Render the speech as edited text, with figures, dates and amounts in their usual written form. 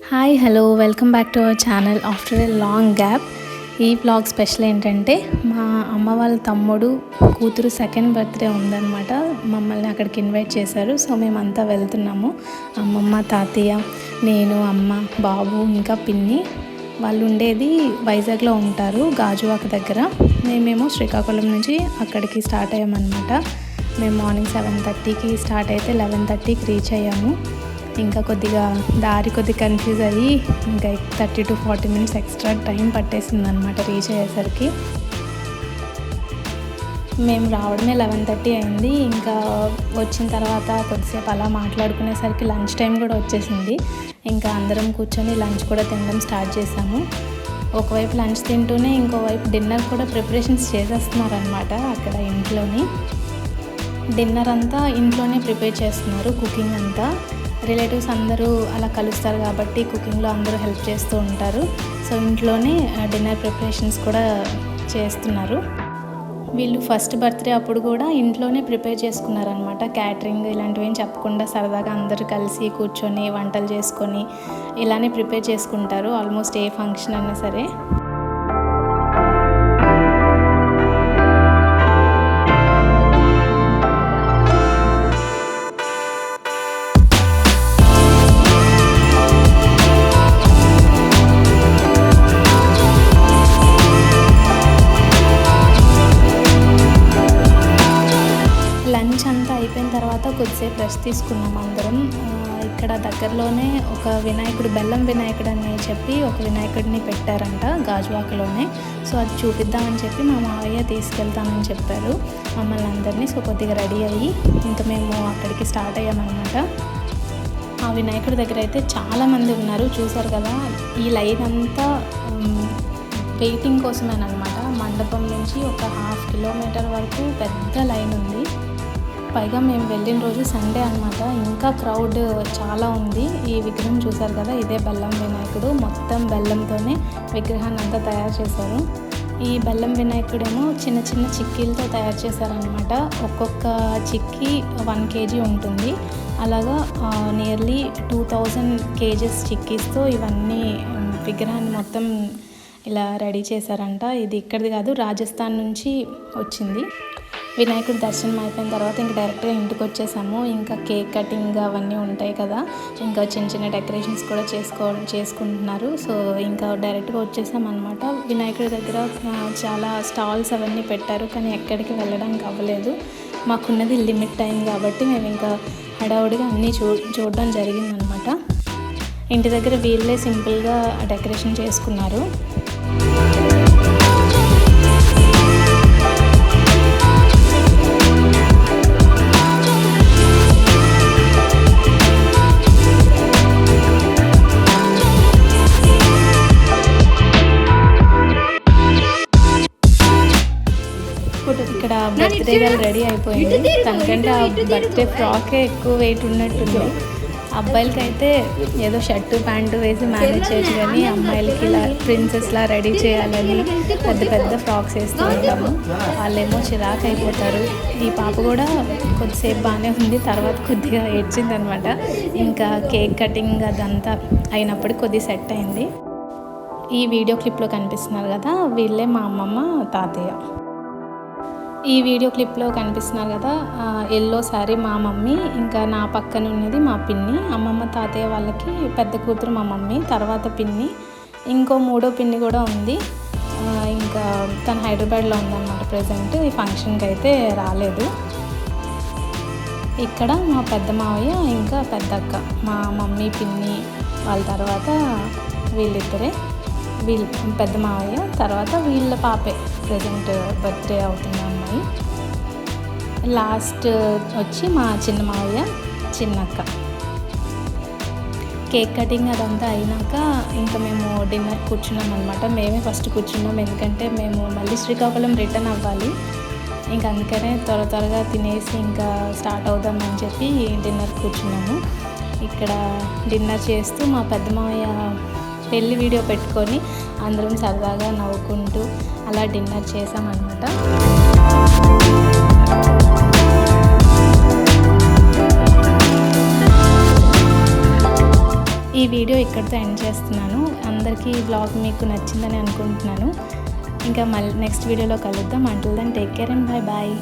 Hi hello welcome back to our channel after a long gap. ఈ vlog special ఏంటంటే మా అమ్మ వాళ్ళ తమ్ముడు కూతురు సెకండ్ బర్త్డే ఉందన్నమాట. మమ్మల్ని అక్కడికి ఇన్వైట్ చేశారు. సో మేమంతా వెళ్తున్నాము. అమ్మమ్మ, తాతయ్య, నేను, అమ్మ, బాబు, ఇంకా పిన్ని. వాళ్ళు ఉండేది వైజాగ్లో ఉంటారు, గాజువాక దగ్గర. మేమేమో శ్రీకాకుళం నుంచి అక్కడికి స్టార్ట్ అయ్యామన్నమాట. మేము మార్నింగ్ 7:30కి స్టార్ట్ అయితే 11:30కి రీచ్ అయ్యాము. ఇంకా కొద్దిగా దారి కన్ఫ్యూజ్ అయ్యి ఇంకా 30 to 40 minutes ఎక్స్ట్రా టైం పట్టేసింది అనమాట రీచ్ అయ్యేసరికి. మేము రావడమే 11:30 అయింది. ఇంకా వచ్చిన తర్వాత కొద్దిసేపు అలా మాట్లాడుకునేసరికి లంచ్ టైం కూడా వచ్చేసింది. ఇంకా అందరం కూర్చొని లంచ్ కూడా తినడం స్టార్ట్ చేసాము. ఒకవైపు లంచ్ తింటూనే ఇంకోవైపు డిన్నర్ కూడా ప్రిపరేషన్స్ చేసేస్తున్నారనమాట అక్కడ ఇంట్లోని. డిన్నర్ అంతా ఇంట్లోనే ప్రిపేర్ చేస్తున్నారు, కుకింగ్ అంతా. రిలేటివ్స్ అందరూ అలా కలుస్తారు కాబట్టి కుకింగ్లో అందరూ హెల్ప్ చేస్తూ ఉంటారు. సో ఇంట్లోనే డిన్నర్ ప్రిపరేషన్స్ కూడా చేస్తున్నారు. వీళ్ళు ఫస్ట్ బర్త్డే అప్పుడు కూడా ఇంట్లోనే ప్రిపేర్ చేసుకున్నారనమాట. క్యాటరింగ్ ఇలాంటివి ఏం చెప్పకుండా సరదాగా అందరూ కలిసి కూర్చొని వంటలు చేసుకొని ఇలానే ప్రిపేర్ చేసుకుంటారు ఆల్మోస్ట్ ఏ ఫంక్షన్ అయినా సరే. లంచ్ అంతా అయిపోయిన తర్వాత కొద్దిసేపు రెస్ట్ తీసుకున్నాం అందరం. ఇక్కడ దగ్గరలోనే ఒక వినాయకుడు, బెల్లం వినాయకుడు అని చెప్పి ఒక వినాయకుడిని పెట్టారంట గాజువాకలోనే. సో అది చూపిద్దామని చెప్పి మా మావయ్య తీసుకెళ్తామని చెప్పారు మమ్మల్ని అందరినీ. సో కొద్దిగా రెడీ అయ్యి ఇంకా మేము అక్కడికి స్టార్ట్ అయ్యామన్నమాట. ఆ వినాయకుడి దగ్గర అయితే చాలామంది ఉన్నారు, చూసారు కదా. ఈ లైన్ అంతా వెయిటింగ్ కోసమేనమాట. మండపం నుంచి ఒక 1/2 kilometer వరకు పెద్ద లైన్ ఉంది. పైగా మేము వెళ్ళిన రోజు సండే అనమాట. ఇంకా క్రౌడ్ చాలా ఉంది. ఈ విగ్రహం చూసారు కదా, ఇదే బెల్లం వినాయకుడు. మొత్తం బెల్లంతోనే విగ్రహాన్ని అంతా తయారు చేశారు. ఈ బెల్లం వినాయకుడేమో చిన్న చిన్న చిక్కీలతో తయారు చేశారనమాట. ఒక్కొక్క చిక్కీ 1 kg ఉంటుంది. అలాగా నియర్లీ 2000 kgs చిక్కీస్తో ఇవన్నీ విగ్రహాన్ని మొత్తం ఇలా రెడీ చేశారంట. ఇది ఇక్కడిది కాదు, రాజస్థాన్ నుంచి వచ్చింది. వినాయకుడి దర్శనం అయిపోయిన తర్వాత ఇంకా డైరెక్ట్గా ఇంటికి వచ్చేసాము. ఇంకా కేక్ కటింగ్ అవన్నీ ఉంటాయి కదా, ఇంకా చిన్న చిన్న డెకరేషన్స్ కూడా చేసుకుంటున్నారు. సో ఇంకా డైరెక్ట్గా వచ్చేసామన్నమాట. వినాయకుడి దగ్గర చాలా స్టాల్స్ అవన్నీ పెట్టారు, కానీ ఎక్కడికి వెళ్ళడానికి అవ్వలేదు. మాకున్నది లిమిట్ టైం కాబట్టి మేము ఇంకా హడావుడిగా అన్నీ చూడడం జరిగిందనమాట. ఇంటి దగ్గర వీళ్ళే సింపుల్గా డెకరేషన్ చేసుకున్నారు. ఇక్కడ బర్త్డే గర్ల్ రెడీ అయిపోయింది. తనకంటే ఆ బర్త్డే ఫ్రాకే ఎక్కువ వెయిట్ ఉన్నట్టుంది. అబ్బాయిలకి అయితే ఏదో షర్టు ప్యాంటు వేసి మేనేజ్ చేయొచ్చు, కానీ అమ్మాయిలకి ఇలా ప్రిన్సెస్లా రెడీ చేయాలని పెద్ద పెద్ద ఫ్రాక్స్ వేస్తూ ఉంటాము. వాళ్ళేమో చిరాకు అయిపోతారు. ఈ పాప కూడా కొద్దిసేపు బాగానే ఉంది, తర్వాత కొద్దిగా ఏడ్చిందనమాట. ఇంకా కేక్ కటింగ్ అదంతా అయినప్పుడు కొద్దిగా సెట్ అయింది. ఈ వీడియో క్లిప్లో కనిపిస్తున్నారు కదా, వీళ్ళే మా అమ్మమ్మ, తాతయ్య. ఈ వీడియో క్లిప్లో కనిపిస్తున్నారు కదా, ఎల్లో శారీ మా మమ్మీ, ఇంకా నా పక్కన ఉన్నది మా పిన్ని. అమ్మమ్మ తాతయ్య వాళ్ళకి పెద్ద కూతురు మా మమ్మీ, తర్వాత పిన్ని, ఇంకో 3వ పిన్ని కూడా ఉంది. ఇంకా తను హైదరాబాద్లో ఉందన్నమాట ప్రజెంట్. ఈ ఫంక్షన్కి అయితే రాలేదు. ఇక్కడ మా పెద్ద మావయ్య ఇంకా పెద్దక్క, మా మమ్మీ పిన్ని వాళ్ళ తర్వాత వీళ్ళిద్దరే. వీళ్ళు పెద్ద మావయ్య, తర్వాత వీళ్ళ పాపే ప్రజెంట్ బర్త్డే అవుతున్న అమ్మాయి. లాస్ట్ వచ్చి మా చిన్న మావయ్య, చిన్నక్క. కేక్ కటింగ్ అదంతా అయినాక ఇంకా మేము డిన్నర్ కూర్చున్నాం అనమాట. మేమే ఫస్ట్ కూర్చున్నాం, ఎందుకంటే మేము మళ్ళీ శ్రీకాకుళం రిటర్న్ అవ్వాలి. ఇంకా అందుకనే త్వరగా తినేసి ఇంకా స్టార్ట్ అవుదామని చెప్పి డిన్నర్ కూర్చున్నాము. ఇక్కడ డిన్నర్ చేస్తూ మా పెద్ద మావయ్య పెళ్లి వీడియో పెట్టుకొని అందరం సరదాగా నవ్వుకుంటూ అలా డిన్నర్ చేసామన్నమాట. ఈ వీడియో ఇక్కడితో ఎండ్ చేస్తున్నాను. అందరికీ ఈ వ్లాగ్ మీకు నచ్చిందని అనుకుంటున్నాను. ఇంకా మళ్ళీ నెక్స్ట్ వీడియోలో కలుద్దాం. Until then take care and bye.